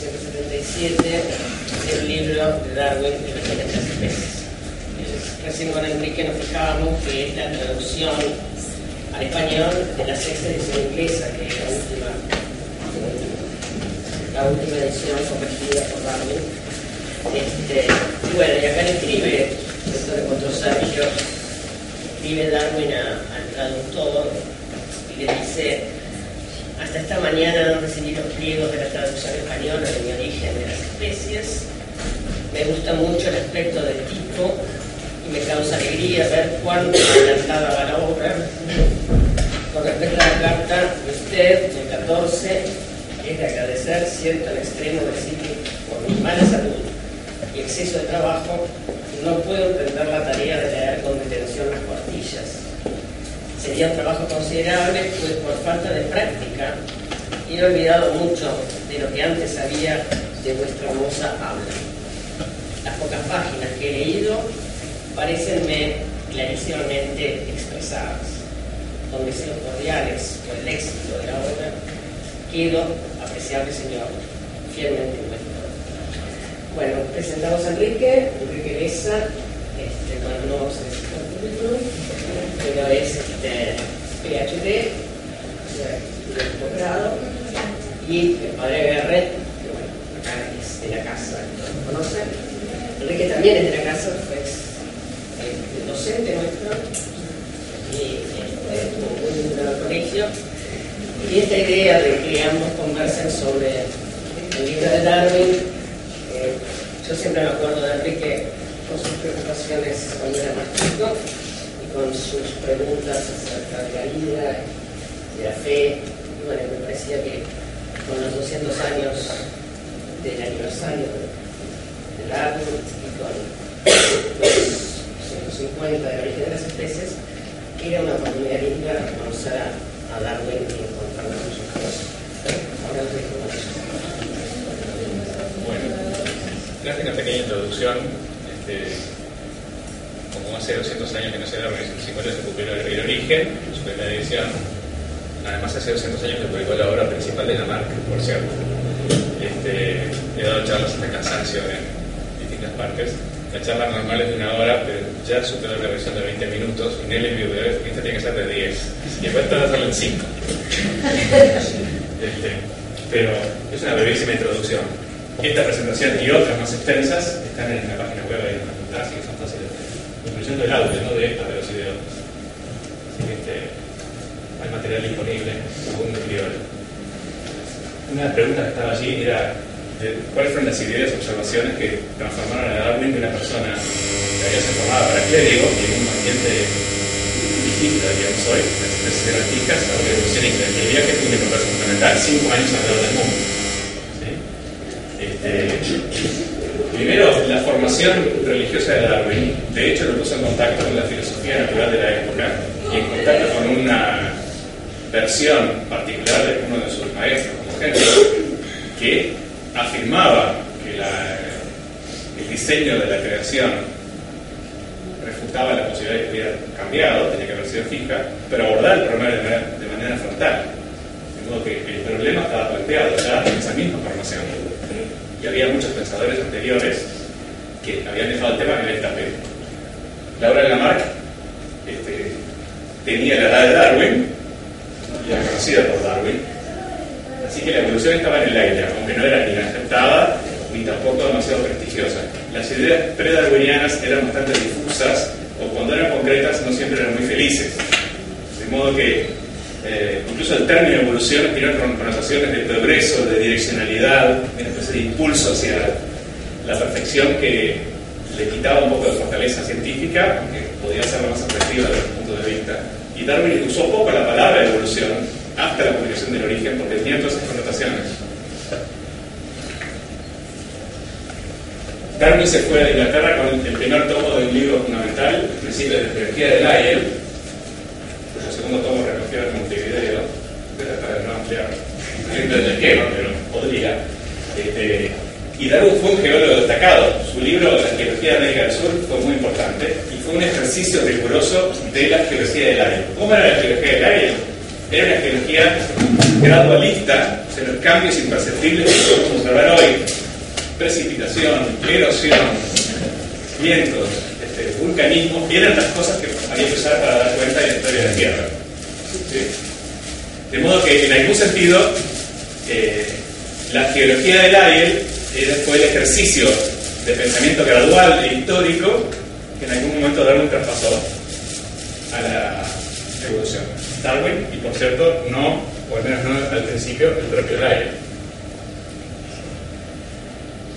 1877, el libro de Darwin, El origen de las especies. Recién con Enrique nos fijábamos que es la traducción al español de la sexta edición inglesa, que es la última edición corregida por Darwin. Y bueno, y acá le escribe, después de cuántos años, escribe Darwin al traductor y le dice: hasta esta mañana no recibí los pliegos de la traducción española de Mi origen de las especies. Me gusta mucho el aspecto del tipo y me causa alegría ver cuánto adelantada va la obra. Con respecto a la carta de usted, del 14, es de agradecer, cierto en extremo decir que por mi mala salud y exceso de trabajo no puedo emprender la tarea de leer con detención las cuartillas. Sería un trabajo considerable, pues por falta de práctica he olvidado mucho de lo que antes sabía de vuestra hermosa habla. Las pocas páginas que he leído parecenme clarísimamente expresadas. Con deseos cordiales por el éxito de la obra, quedo, apreciable señor, fielmente vuestro. Bueno, presentamos a Enrique Leza. Bueno, no vamos a decir el currículum, pero es PhD, de posgrado, y el padre Garrett, que bueno, acá es de la casa, todos lo conocen. Enrique también es de la casa, pues el docente nuestro, y estuvo muy vinculado al colegio. Y esta idea de que ambos conversen sobre el libro de Darwin, yo siempre me acuerdo de Enrique con sus preocupaciones cuando era más chico y con sus preguntas acerca de la vida, de la fe. Y bueno, me parecía que con los 200 años del aniversario de Darwin y con los 150 de origen de las especies, era una oportunidad linda conocer a Darwin y encontrarnos con sus cosas. Ahora os dejo con eso. Bueno, gracias a una pequeña introducción. Como hace 200 años que no se da, en el 50 se publicó El origen, su primera edición. Además, hace 200 años que publicó la obra principal de Lamarck, por cierto. He dado charlas hasta cansancio en distintas partes. La charla normal es de 1 hora, pero ya superó la versión de 20 minutos y Nelly me dijo: esta tiene que ser de 10. Así que voy a tratar de hacerlo en 5. Pero es una brevísima introducción. Esta presentación y otras más extensas están en la página web de la facultad, así que son fáciles, incluyendo el audio, no de estas, de los videos. Así que hay material disponible, según mi prior. Una de las preguntas que estaba allí era cuáles fueron las ideas y observaciones que transformaron a Darwin de una persona que había sido formada para clérigo y en un ambiente distinto, digamos hoy, las especies jerárquicas, a una evolución y el viaje fue una importancia fundamental, 5 años alrededor del mundo. Primero, la formación religiosa de Darwin, de hecho, lo puso en contacto con la filosofía natural de la época y en contacto con una versión particular de uno de sus maestros, como Henry, que afirmaba que el diseño de la creación refutaba la posibilidad de que hubiera cambiado, tenía que haber sido fija, pero abordar el problema de manera frontal. De modo que el problema estaba planteado ya en esa misma formación. Y había muchos pensadores anteriores que habían dejado el tema en el tapete. La obra de Lamarck tenía la edad de Darwin y era conocida por Darwin, así que la evolución estaba en el aire, aunque no era ni aceptada ni tampoco demasiado prestigiosa. Las ideas pre-darwinianas eran bastante difusas, o cuando eran concretas no siempre eran muy felices, de modo que incluso el término evolución tiene connotaciones de progreso, de direccionalidad, de una especie de impulso hacia la perfección que le quitaba un poco de fortaleza científica, aunque podía ser más atractiva desde el punto de vista. Y Darwin usó poco la palabra evolución hasta la publicación del origen, porque tenía todas esas connotaciones. Darwin se fue a Inglaterra con el primer tomo de un libro fundamental, El principio de la biología de Lyell, cuyo segundo tomo recogió en Montevideo, de tratar de no ampliar el esquema, pero podría. Y Darwin fue un geólogo destacado. Su libro, La geología de América del Sur, fue muy importante y fue un ejercicio riguroso de la geología de Lyell. ¿Cómo era la geología de Lyell? Era una geología gradualista, o sea, los cambios imperceptibles que podemos observar hoy, precipitación, erosión, vientos, vulcanismo, eran las cosas que había que usar para dar cuenta de la historia de la Tierra. ¿Sí? De modo que, en algún sentido, la geología del Lyell fue el ejercicio de pensamiento gradual e histórico que en algún momento Darwin traspasó a la evolución. Darwin, y por cierto, no, o al menos no al principio, el propio Lyell.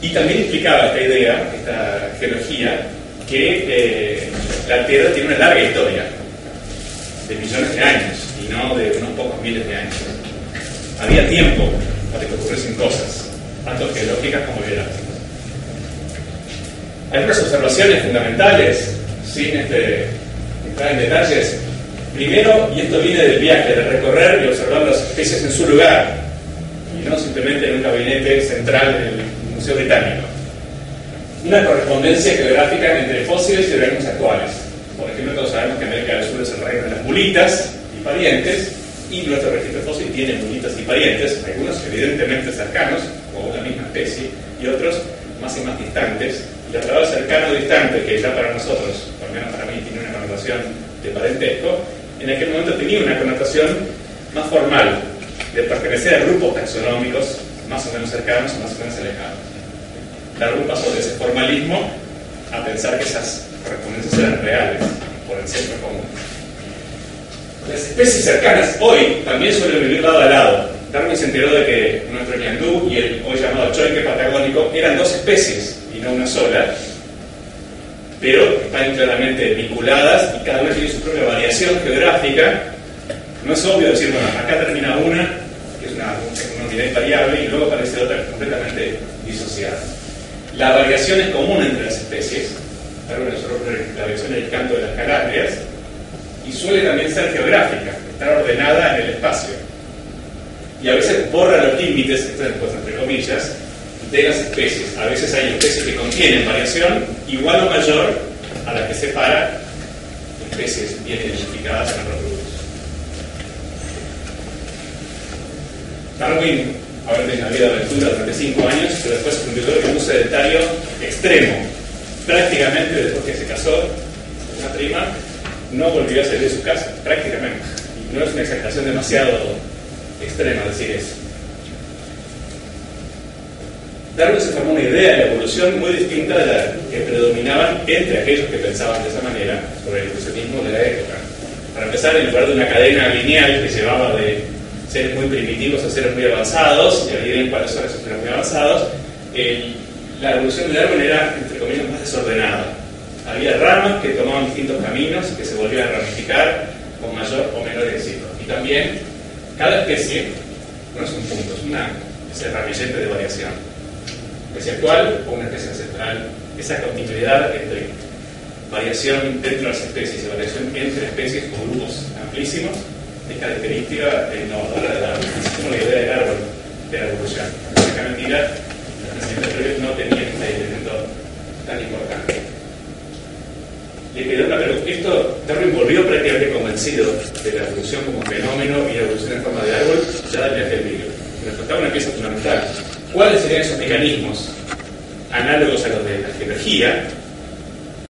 Y también explicaba esta idea, esta geología, que la Tierra tiene una larga historia, de millones de años, y no de unos pocos miles de años. Había tiempo para que ocurriesen cosas, tanto geológicas como biológicas. Hay unas observaciones fundamentales, sin entrar en detalles. Primero, y esto viene del viaje, de recorrer y observar las especies en su lugar, y no simplemente en un gabinete central del Museo Británico. Una correspondencia geográfica entre fósiles y organismos actuales. Por ejemplo, todos sabemos que América del Sur es el reino de las mulitas y parientes, y nuestro registro fósil tiene mulitas y parientes, algunos evidentemente cercanos, como la misma especie, y otros más y más distantes. Y la palabra cercano o distante, que ya para nosotros, por lo menos para mí, tiene una connotación de parentesco, en aquel momento tenía una connotación más formal, de pertenecer a grupos taxonómicos más o menos cercanos o más o menos alejados. Darwin pasó de ese formalismo a pensar que esas correspondencias eran reales, por el centro común. Las especies cercanas hoy también suelen vivir lado a lado. Darwin se enteró de que nuestro ñandú y el hoy llamado choique patagónico eran dos especies y no una sola, pero están claramente vinculadas y cada una tiene su propia variación geográfica. No es obvio decir, bueno, acá termina una, que es una unidad invariable, y luego aparece otra completamente disociada. La variación es común entre las especies. La variación del canto de las Calabrias, y suele también ser geográfica, estar ordenada en el espacio. Y a veces borra los límites, esto es pues, entre comillas, de las especies. A veces hay especies que contienen variación igual o mayor a la que separa especies bien identificadas en otros grupos. Darwin ahora tiene una vida de aventura durante 5 años, pero después se convirtió en un sedentario extremo. Prácticamente después que se casó con una prima, no volvió a salir de su casa, prácticamente. Y no es una exageración demasiado extrema decir eso. Darwin se formó una idea de la evolución muy distinta de la que predominaban entre aquellos que pensaban de esa manera sobre el evolucionismo de la época. Para empezar, en lugar de una cadena lineal que llevaba de seres muy primitivos a seres muy avanzados, y adivinen cuáles son esos seres muy avanzados, la evolución de Darwin era, entre comillas, más desordenada. Había ramas que tomaban distintos caminos, que se volvían a ramificar con mayor o menor éxito. Y también, cada especie no es un punto, es el ramillete de variación. Especie actual o una especie ancestral, esa continuidad entre variación dentro de las especies y variación entre especies o grupos amplísimos es característica innovadora de Darwin. Es como la idea de Darwin de la evolución. Esa mentira, las naciones previas no tenían este elemento tan importante. Le quedó una pregunta. Esto, Darwin volvió prácticamente convencido de la evolución como fenómeno y la evolución en forma de árbol ya del viaje del vídeo. Nos faltaba una pieza fundamental. ¿Cuáles serían esos mecanismos análogos a los de la geología